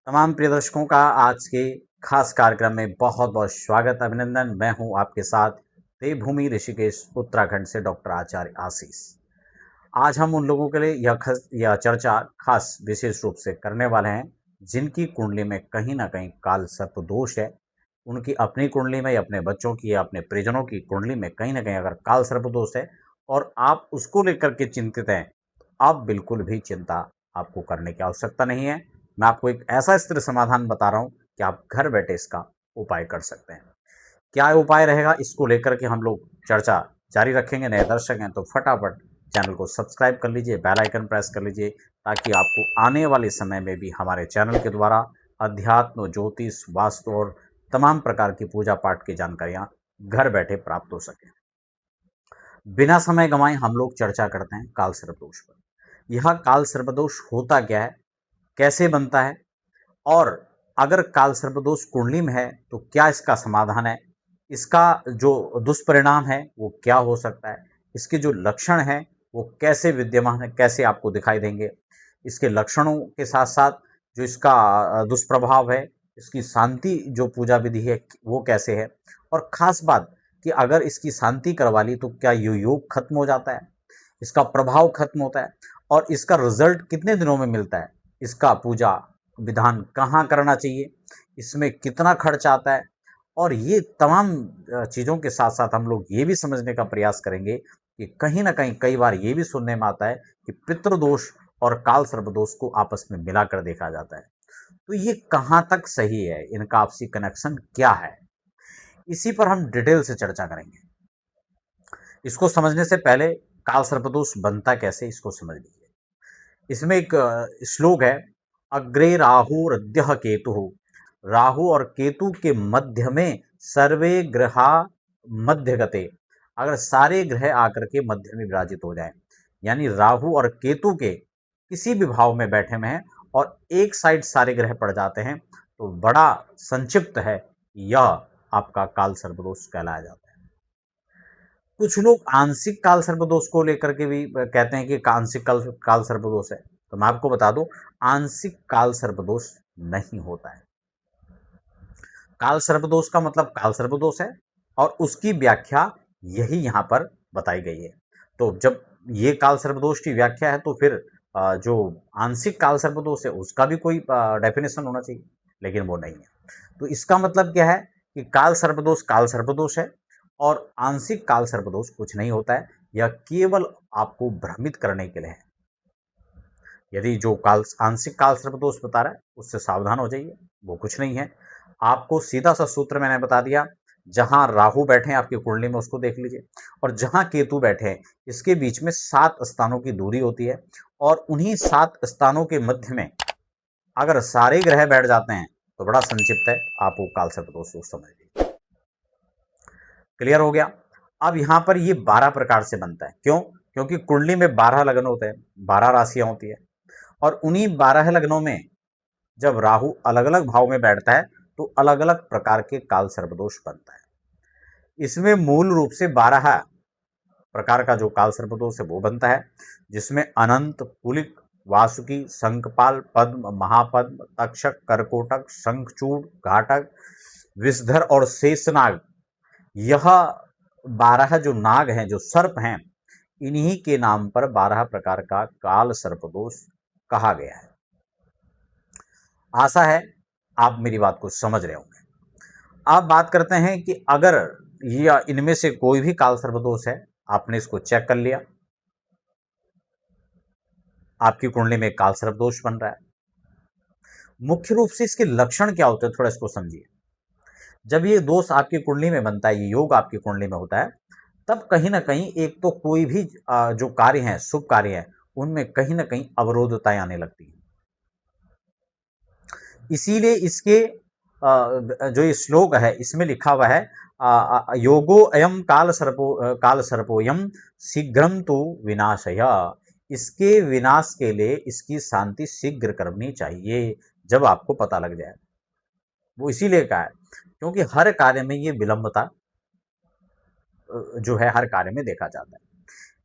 तमाम प्रिय दर्शकों का आज के खास कार्यक्रम में बहुत बहुत स्वागत अभिनंदन। मैं हूं आपके साथ देवभूमि ऋषिकेश उत्तराखंड से डॉक्टर आचार्य आशीष। आज हम उन लोगों के लिए यह चर्चा खास विशेष रूप से करने वाले हैं जिनकी कुंडली में कहीं ना कहीं काल सर्प दोष है। उनकी अपनी कुंडली में या अपने बच्चों की या अपने परिजनों की कुंडली में कहीं ना कहीं अगर काल सर्प दोष है और आप उसको लेकर के चिंतित हैं, आप बिल्कुल भी चिंता आपको करने की आवश्यकता नहीं है। मैं आपको एक ऐसा स्थिर समाधान बता रहा हूं कि आप घर बैठे इसका उपाय कर सकते हैं। क्या उपाय रहेगा, इसको लेकर के हम लोग चर्चा जारी रखेंगे। नए दर्शक हैं तो फटाफट चैनल को सब्सक्राइब कर लीजिए, बेल आइकन प्रेस कर लीजिए, ताकि आपको आने वाले समय में भी हमारे चैनल के द्वारा अध्यात्म, ज्योतिष, वास्तु और तमाम प्रकार की पूजा पाठ की जानकारियां घर बैठे प्राप्त हो सके। बिना समय गंवाए हम लोग चर्चा करते हैं काल सर्पदोष पर। यह काल सर्पदोष होता क्या है, कैसे बनता है, और अगर काल सर्पदोष कुंडली में है तो क्या इसका समाधान है, इसका जो दुष्परिणाम है वो क्या हो सकता है, इसके जो लक्षण हैं वो कैसे विद्यमान है, कैसे आपको दिखाई देंगे, इसके लक्षणों के साथ साथ जो इसका दुष्प्रभाव है, इसकी शांति जो पूजा विधि है वो कैसे है, और खास बात कि अगर इसकी शांति करवा ली तो क्या ये योग खत्म हो जाता है, इसका प्रभाव खत्म होता है, और इसका रिजल्ट कितने दिनों में मिलता है, इसका पूजा विधान कहाँ करना चाहिए, इसमें कितना खर्च आता है, और ये तमाम चीज़ों के साथ साथ हम लोग ये भी समझने का प्रयास करेंगे कि कहीं ना कहीं कई बार ये भी सुनने में आता है कि पितृदोष और काल सर्पदोष को आपस में मिलाकर देखा जाता है। तो ये कहाँ तक सही है, इनका आपसी कनेक्शन क्या है, इसी पर हम डिटेल से चर्चा करेंगे। इसको समझने से पहले काल सर्पदोष बनता कैसे, इसको समझ लीजिए। इसमें एक श्लोक है, अग्रे राहुरद्य केतु, राहु और केतु के मध्य में सर्वे ग्रहा मध्य गते। अगर सारे ग्रह आकर के मध्य में विराजित हो जाए, यानी राहु और केतु के किसी भी भाव में बैठे में हैं और एक साइड सारे ग्रह पड़ जाते हैं, तो बड़ा संक्षिप्त है, यह आपका काल सर्पदोष कहलाया जाता है। कुछ लोग आंशिक काल सर्पदोष को लेकर के भी कहते हैं कि आंशिक काल सर्पदोष है। तो मैं आपको बता दूं, आंशिक काल सर्पदोष नहीं होता है। काल सर्पदोष का मतलब काल सर्पदोष है और उसकी व्याख्या यही यहां पर बताई गई है। तो जब ये काल सर्पदोष की व्याख्या है तो फिर जो आंशिक काल सर्पदोष है उसका भी कोई डेफिनेशन होना चाहिए, लेकिन वो नहीं है। तो इसका मतलब क्या है कि काल सर्पदोष है और आंशिक काल सर्पदोष कुछ नहीं होता है। यह केवल आपको भ्रमित करने के लिए है। यदि जो आंशिक काल सर्पदोष बता रहा है उससे सावधान हो जाइए, वो कुछ नहीं है। आपको सीधा सा सूत्र मैंने बता दिया, जहां राहु बैठे हैं आपकी कुंडली में उसको देख लीजिए, और जहां केतु बैठे हैं इसके बीच में 7 स्थानों की दूरी होती है, और उन्हीं 7 स्थानों के मध्य में अगर सारे ग्रह बैठ जाते हैं तो बड़ा संक्षिप्त है, आप वो काल सर्पदोष को समझ लीजिए। क्लियर हो गया। अब यहां पर ये 12 प्रकार से बनता है। क्यों? क्योंकि कुंडली में 12 लग्न होते हैं, 12 राशियां होती है, और उन्हीं 12 लग्नों में जब राहु अलग अलग भाव में बैठता है तो अलग अलग प्रकार के काल सर्पदोष बनता है। इसमें मूल रूप से 12 प्रकार का जो काल सर्पदोष है वो बनता है, जिसमें अनंत, कुलिक, वासुकी, शंखपाल, पद्म, महापद्म, तक्षक, करकोटक, शंखचूड़, घाटक, विषधर और शेषनाग। यह 12 जो नाग हैं, जो सर्प हैं, इन्हीं के नाम पर 12 प्रकार का काल सर्पदोष कहा गया है। आशा है आप मेरी बात को समझ रहे होंगे। आप बात करते हैं कि अगर यह इनमें से कोई भी काल सर्पदोष है, आपने इसको चेक कर लिया, आपकी कुंडली में काल सर्पदोष बन रहा है, मुख्य रूप से इसके लक्षण क्या होते हैं थोड़ा इसको समझिए। जब ये दोष आपकी कुंडली में बनता है, ये योग आपकी कुंडली में होता है, तब कहीं ना कहीं एक तो कोई भी जो कार्य हैं, शुभ कार्य हैं, उनमें कहीं ना कहीं अवरोधताएं आने लगती हैं। इसीलिए इसके जो ये श्लोक है इसमें लिखा हुआ है, योगो अयम काल सर्पोयम शीघ्रम तो विनाशय। इसके विनाश के लिए इसकी शांति शीघ्र करनी चाहिए, जब आपको पता लग जाए। वो इसीलिए कहा है क्योंकि हर कार्य में ये विलंबता जो है हर कार्य में देखा जाता है।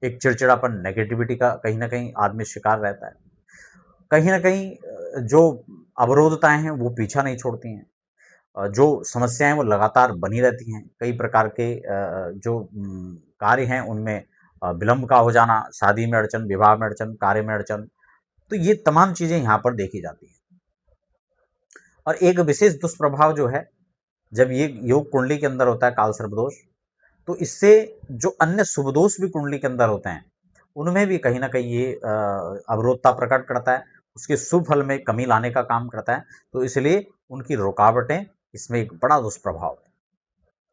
एक चिड़चिड़ापन, नेगेटिविटी का कहीं ना कहीं आदमी शिकार रहता है। कहीं ना कहीं जो अवरोधताएं हैं वो पीछा नहीं छोड़ती हैं। जो समस्याएं वो लगातार बनी रहती हैं। कई प्रकार के जो कार्य हैं उनमें विलंब का हो जाना, शादी में अड़चन, विवाह में अड़चन, कार्य में अड़चन, तो ये तमाम चीजें यहाँ पर देखी जाती हैं। और एक विशेष दुष्प्रभाव जो है, जब ये योग कुंडली के अंदर होता है काल सर्प दोष, तो इससे जो अन्य शुभ दोष भी कुंडली के अंदर होते हैं उनमें भी कहीं ना कहीं ये अवरोधता प्रकट करता है, उसके शुभ फल में कमी लाने का काम करता है। तो इसलिए उनकी रुकावटें, इसमें एक बड़ा दुष्प्रभाव है,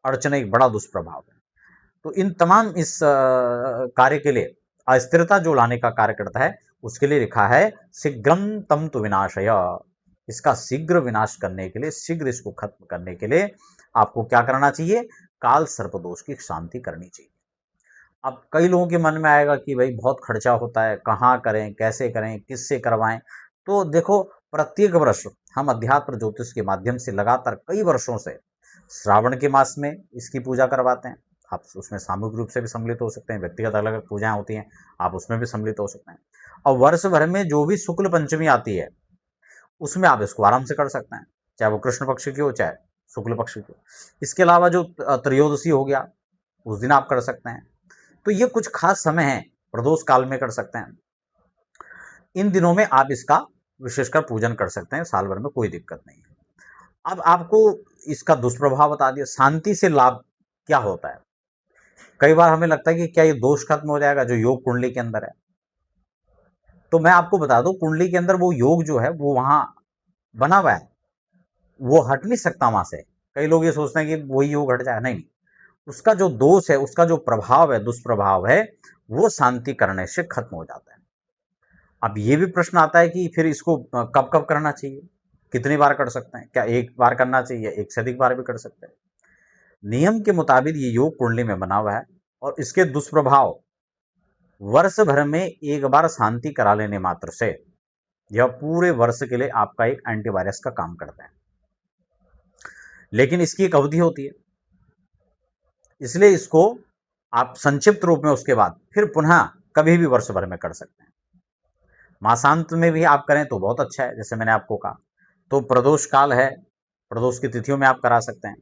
अड़चन एक बड़ा दुष्प्रभाव है। तो इन तमाम इस कार्य के लिए अस्थिरता जो लाने का कार्य करता है, उसके लिए लिखा है शीघ्रम तम तु विनाशय। इसका शीघ्र विनाश करने के लिए, शीघ्र इसको खत्म करने के लिए आपको क्या करना चाहिए? काल सर्प दोष की शांति करनी चाहिए। अब कई लोगों के मन में आएगा कि भाई बहुत खर्चा होता है, कहाँ करें, कैसे करें, किससे करवाएं? तो देखो, प्रत्येक वर्ष हम अध्यात्म ज्योतिष के माध्यम से लगातार कई वर्षों से श्रावण के मास में इसकी पूजा करवाते हैं। आप उसमें सामूहिक रूप से भी सम्मिलित हो सकते हैं, व्यक्तिगत अलग अलग पूजाएं होती हैं, आप उसमें भी सम्मिलित हो सकते हैं। और वर्ष भर में जो भी शुक्ल पंचमी आती है उसमें आप इसको आराम से कर सकते हैं, चाहे वो कृष्ण पक्ष की हो चाहे शुक्ल पक्ष की हो। इसके अलावा जो त्रयोदशी हो गया, उस दिन आप कर सकते हैं। तो ये कुछ खास समय है, प्रदोष काल में कर सकते हैं। इन दिनों में आप इसका विशेषकर पूजन कर सकते हैं, साल भर में कोई दिक्कत नहीं है। अब आपको इसका दुष्प्रभाव बता दिया। शांति से लाभ क्या होता है? कई बार हमें लगता है कि क्या ये दोष खत्म हो जाएगा जो योग कुंडली के अंदर है। तो मैं आपको बता दूं, कुंडली के अंदर वो योग जो है वो वहां बना हुआ है, वो हट नहीं सकता वहां से। कई लोग ये सोचते हैं कि वही योग हट जाएगा, नहीं। उसका जो दोष है, उसका जो प्रभाव है, दुष्प्रभाव है, वो शांति करने से खत्म हो जाता है। अब ये भी प्रश्न आता है कि फिर इसको कब कब करना चाहिए, कितनी बार कर सकते हैं? क्या एक बार करना चाहिए? एक से अधिक बार भी कर सकते हैं। नियम के मुताबिक ये योग कुंडली में बना हुआ है और इसके दुष्प्रभाव वर्ष भर में एक बार शांति करा लेने मात्र से यह पूरे वर्ष के लिए आपका एक एंटीवायरस का काम करता है। लेकिन इसकी एक अवधि होती है, इसलिए इसको आप संक्षिप्त रूप में उसके बाद फिर पुनः कभी भी वर्ष भर में कर सकते हैं। मासांत में भी आप करें तो बहुत अच्छा है, जैसे मैंने आपको कहा। तो प्रदोष काल है, प्रदोष की तिथियों में आप करा सकते हैं।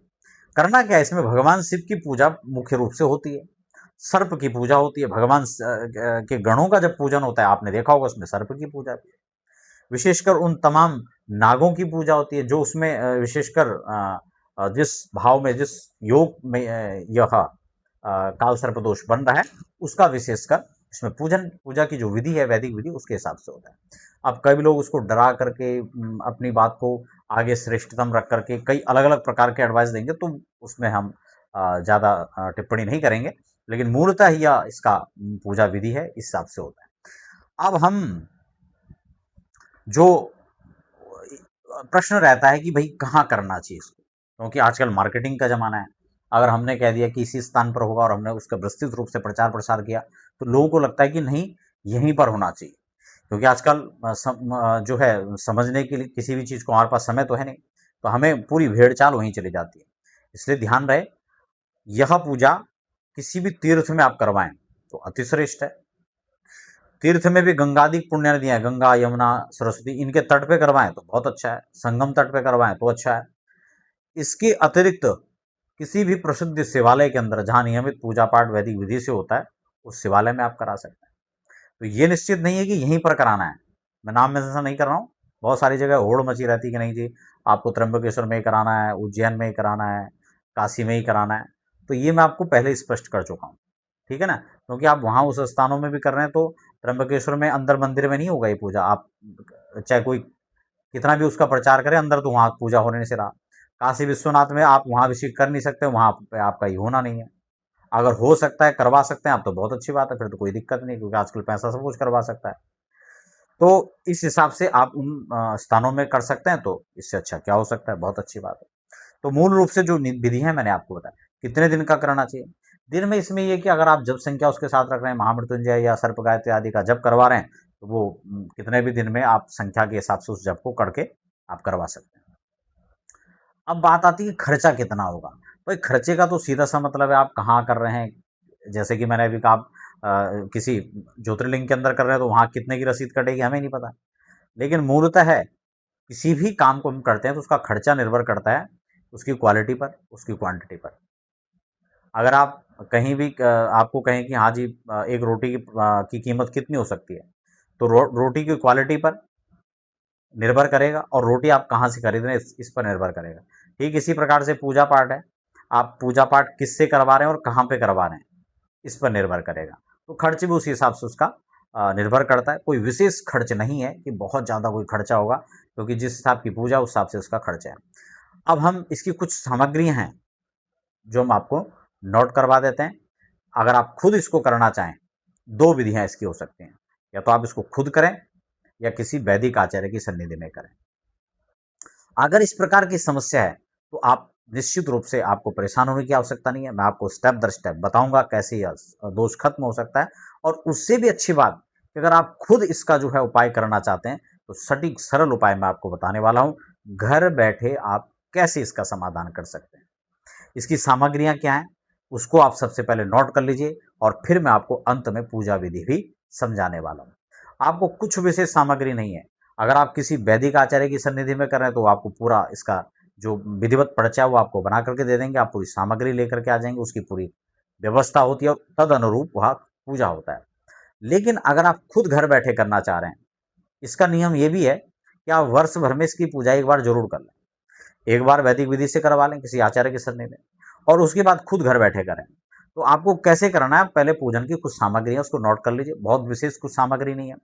करना क्या है, इसमें भगवान शिव की पूजा मुख्य रूप से होती है, सर्प की पूजा होती है। भगवान के गणों का जब पूजन होता है, आपने देखा होगा उसमें सर्प की पूजा भी, विशेषकर उन तमाम नागों की पूजा होती है जो उसमें विशेषकर जिस भाव में, जिस योग में यह काल सर्प दोष बन रहा है, उसका विशेषकर इसमें पूजन, पूजा की जो विधि है, वैदिक विधि, उसके हिसाब से होता है। अब कई लोग उसको डरा करके अपनी बात को आगे श्रेष्ठतम रख करके कई अलग अलग प्रकार के एडवाइस देंगे, तो उसमें हम ज़्यादा टिप्पणी नहीं करेंगे। लेकिन मूलतः यह इसका पूजा विधि है, इस हिसाब से होता है। अब हम जो प्रश्न रहता है कि भाई कहाँ करना चाहिए इसको, क्योंकि आजकल मार्केटिंग का ज़माना है। अगर हमने कह दिया कि इसी स्थान पर होगा और हमने उसका विस्तृत रूप से प्रचार प्रसार किया, तो लोगों को लगता है कि नहीं, यहीं पर होना चाहिए। क्योंकि आजकल जो है, समझने के लिए किसी भी चीज़ को हमारे पास समय तो है नहीं, तो हमें पूरी भेड़ चाल वहीं चली जाती है। इसलिए ध्यान रहे, यह पूजा किसी भी तीर्थ में आप करवाएं तो अतिश्रेष्ठ है। तीर्थ में भी गंगादि पुण्य नदियां हैं, गंगा, यमुना, सरस्वती, इनके तट पे करवाएं तो बहुत अच्छा है। संगम तट पे करवाएं तो अच्छा है। इसके अतिरिक्त किसी भी प्रसिद्ध शिवालय के अंदर जहां नियमित पूजा पाठ वैदिक विधि से होता है, उस शिवालय में आप करा सकते हैं। तो ये निश्चित नहीं है कि यहीं पर कराना है। मैं नाम में ऐसा नहीं कर रहा हूँ, बहुत सारी जगह होड़ मची रहती है कि नहीं जी, आपको त्र्यंबकेश्वर में ही कराना है, उज्जैन में ही कराना है, काशी में ही कराना है। तो ये मैं आपको पहले स्पष्ट कर चुका हूँ, ठीक है ना। क्योंकि आप वहाँ उस स्थानों में भी कर रहे हैं, तो त्र्यंबकेश्वर में अंदर मंदिर में नहीं होगा ये पूजा। आप चाहे कोई कितना भी उसका प्रचार करे, अंदर तो वहाँ पूजा होने से रहा। काशी विश्वनाथ में आप वहाँ अभिषेक कर नहीं सकते, वहाँ पे आपका ये होना नहीं है। अगर हो सकता है, करवा सकते हैं आप, तो बहुत अच्छी बात है, फिर तो कोई दिक्कत नहीं, क्योंकि आजकल पैसा सब कुछ करवा सकता है। तो इस हिसाब से आप उन स्थानों में कर सकते हैं, तो इससे अच्छा क्या हो सकता है, बहुत अच्छी बात है। तो मूल रूप से जो विधि है मैंने आपको बताया। कितने दिन का करना चाहिए? दिन में इसमें ये कि अगर आप जप संख्या उसके साथ रख रहे हैं, महामृत्युंजय या सर्प गायत्री आदि का जप करवा रहे हैं, तो वो कितने भी दिन में आप संख्या के हिसाब से उस जप को करके आप करवा सकते हैं। अब बात आती है खर्चा कितना होगा। भाई खर्चे का तो सीधा सा मतलब है आप कहाँ कर रहे हैं। जैसे कि मैंने अभी कहा, आप किसी ज्योतिर्लिंग के अंदर कर रहे हैं तो वहाँ कितने की रसीद कटेगी हमें नहीं पता। लेकिन मूलतः है किसी भी काम को हम करते हैं तो उसका खर्चा निर्भर करता है उसकी क्वालिटी पर, उसकी क्वांटिटी पर। अगर आप कहीं भी आपको कहें कि हाँ जी एक रोटी की कीमत कितनी हो सकती है, तो रोटी की क्वालिटी पर निर्भर करेगा और रोटी आप कहाँ से खरीद रहे हैं इस पर निर्भर करेगा। ठीक इसी प्रकार से पूजा पाठ है, आप पूजा पाठ किससे करवा रहे हैं और कहाँ पे करवा रहे हैं, इस पर निर्भर करेगा। तो खर्च भी उसी हिसाब से उसका निर्भर करता है। कोई विशेष खर्च नहीं है कि बहुत ज़्यादा कोई खर्चा होगा, क्योंकि जिस हिसाब की पूजा उस हिसाब से उसका खर्चा है। अब हम इसकी कुछ सामग्रियाँ हैं जो हम आपको नोट करवा देते हैं। अगर आप खुद इसको करना चाहें, 2 विधियाँ इसकी हो सकती हैं, या तो आप इसको खुद करें या किसी वैदिक आचार्य की सन्निधि में करें। अगर इस प्रकार की समस्या है तो आप निश्चित रूप से आपको परेशान होने की आवश्यकता नहीं है। मैं आपको स्टेप दर स्टेप बताऊंगा कैसे यह दोष खत्म हो सकता है। और उससे भी अच्छी बात कि अगर आप खुद इसका जो है उपाय करना चाहते हैं तो सटीक सरल उपाय मैं आपको बताने वाला हूं। घर बैठे आप कैसे इसका समाधान कर सकते हैं, इसकी सामग्रियां क्या हैं, उसको आप सबसे पहले नोट कर लीजिए और फिर मैं आपको अंत में पूजा विधि भी समझाने वाला हूं। आपको कुछ विशेष सामग्री नहीं है। अगर आप किसी वैदिक आचार्य की सन्निधि में कर रहे हैं तो आपको पूरा इसका जो विधिवत पर्चा है वो आपको बना करके दे देंगे, आप पूरी सामग्री लेकर के आ जाएंगे, उसकी पूरी व्यवस्था होती है और तद अनुरूप वहाँ पूजा होता है। लेकिन अगर आप खुद घर बैठे करना चाह रहे हैं, इसका नियम ये भी है कि आप वर्ष भर में इसकी पूजा एक बार जरूर कर लें। एक बार वैदिक विधि से करवा लें किसी आचार्य की सन्निधि में, और उसके बाद खुद घर बैठे करें। तो आपको कैसे करना है, पहले पूजन की कुछ सामग्री है उसको नोट कर लीजिए। बहुत विशेष कुछ सामग्री नहीं है,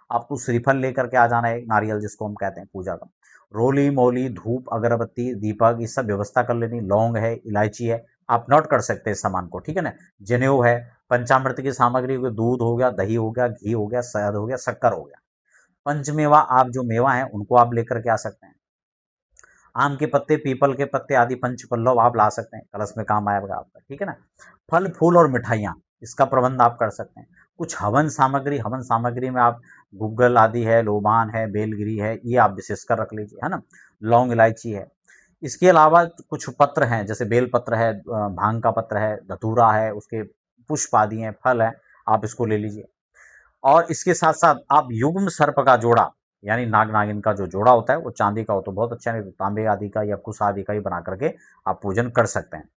आपको श्रीफल लेकर के आ जाना है, नारियल जिसको हम कहते हैं पूजा का, रोली मोली धूप अगरबत्ती दीपक ये सब व्यवस्था कर लेनी, लौंग है इलायची है, आप नोट कर सकते हैं इस सामान को, ठीक है ना। जनेऊ है, पंचामृत की सामग्री हो गई, दूध हो गया, दही हो गया, घी हो गया, शहद हो गया, शक्कर हो गया। पंचमेवा आप जो मेवा है उनको आप लेकर के आ सकते हैं। आम के पत्ते पीपल के पत्ते आदि पंच पल्लव आप ला सकते हैं, कलश में काम आएगा आपका, ठीक है ना। फल फूल और मिठाइयाँ इसका प्रबंध आप कर सकते हैं। कुछ हवन सामग्री में आप गुग्गल आदि है, लोबान है, बेलगिरी है, ये आप विशेषकर रख लीजिए, है ना। लौंग इलायची है। इसके अलावा कुछ पत्र हैं जैसे बेल पत्र है, भांग का पत्र है, धतूरा है, उसके पुष्प आदि हैं, फल है, आप इसको ले लीजिए। और इसके साथ साथ आप युग्म सर्प का जोड़ा, यानी नाग नागिन का जो जोड़ा होता है वो चांदी का हो तो बहुत अच्छा, नहीं तो तांबे आदि का या कुश आदि का ही बना करके आप पूजन कर सकते हैं।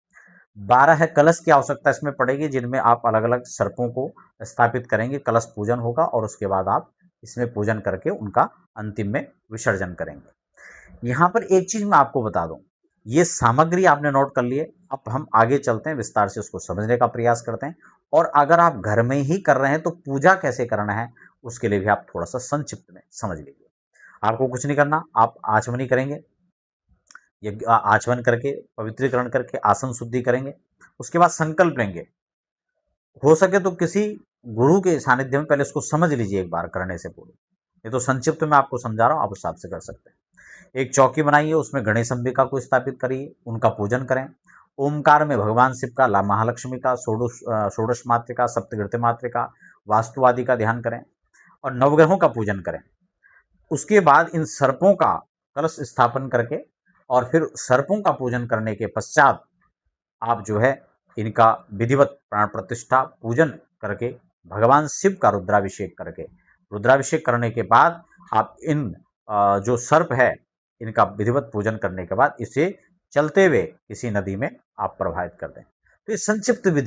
12 कलश की आवश्यकता इसमें पड़ेगी जिनमें आप अलग अलग सर्पों को स्थापित करेंगे, कलश पूजन होगा और उसके बाद आप इसमें पूजन करके उनका अंतिम में विसर्जन करेंगे। यहाँ पर एक चीज मैं आपको बता दूं, ये सामग्री आपने नोट कर लिए, अब हम आगे चलते हैं, विस्तार से उसको समझने का प्रयास करते हैं। और अगर आप घर में ही कर रहे हैं तो पूजा कैसे करना है उसके लिए भी आप थोड़ा सा संक्षिप्त में समझ लीजिए। आपको कुछ नहीं करना, आप आचमनी करेंगे, ये आचमन करके पवित्रीकरण करके आसन शुद्धि करेंगे। उसके बाद संकल्प लेंगे, हो सके तो किसी गुरु के सानिध्य में पहले इसको समझ लीजिए एक बार करने से पूर्व। ये तो संक्षिप्त में आपको समझा रहा हूँ, आप उस हिसाब से कर सकते हैं। एक चौकी बनाइए, उसमें गणेश अंबिका को स्थापित करिए, उनका पूजन करें। ओमकार में भगवान शिव का, महालक्ष्मी का, षोडश मातृका, सप्तकृत्य मातृका, वास्तु आदि का ध्यान करें और नवग्रहों का पूजन करें। उसके बाद इन सर्पों का कलश स्थापन करके और फिर सर्पों का पूजन करने के पश्चात आप जो है इनका विधिवत प्राण प्रतिष्ठा पूजन करके भगवान शिव का रुद्राभिषेक करके, रुद्राभिषेक करने के बाद आप इन जो सर्प है इनका विधिवत पूजन करने के बाद इसे चलते हुए किसी नदी में आप प्रवाहित कर दें। तो ये संक्षिप्त विधि